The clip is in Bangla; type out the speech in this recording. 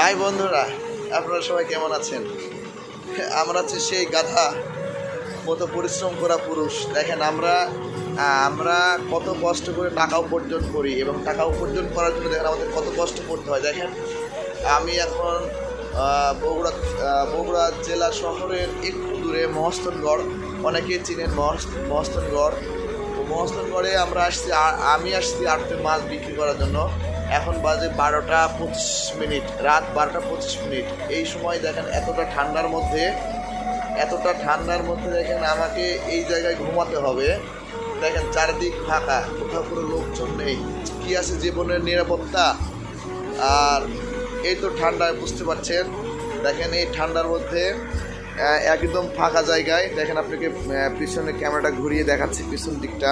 হাই বন্ধুরা, আপনারা সবাই কেমন আছেন? আমরা হচ্ছে সেই গাধা মতো পরিশ্রম করা পুরুষ। দেখেন আমরা আমরা কত কষ্ট করে টাকা উপার্জন করি এবং টাকা উপার্জন করার জন্য দেখেন আমাদের কত কষ্ট করতে হয়। দেখেন আমি এখন বগুড়া জেলা শহরের একটু দূরে মহস্থানগড়, অনেকেই চিনেন মহস্থানগড়। তো মহস্থানগড়ে আমি আসছি আড়তে মাছ বিক্রি করার জন্য। এখন বাজে 12টা 25 মিনিট, রাত 12টা 25 মিনিট। এই সময় দেখেন এতটা ঠান্ডার মধ্যে দেখেন আমাকে এই জায়গায় ঘুমাতে হবে। দেখেন চারিদিক ফাঁকা, কোথাও কোনো লোকজন নেই। কি আছে জীবনের নিরাপত্তা? আর এই তো ঠান্ডায় বুঝতে পারছেন। দেখেন এই ঠান্ডার মধ্যে একদম ফাঁকা জায়গায় দেখেন আপনাকে পিছনে ক্যামেরাটা ঘুরিয়ে দেখাচ্ছি পিছন দিকটা।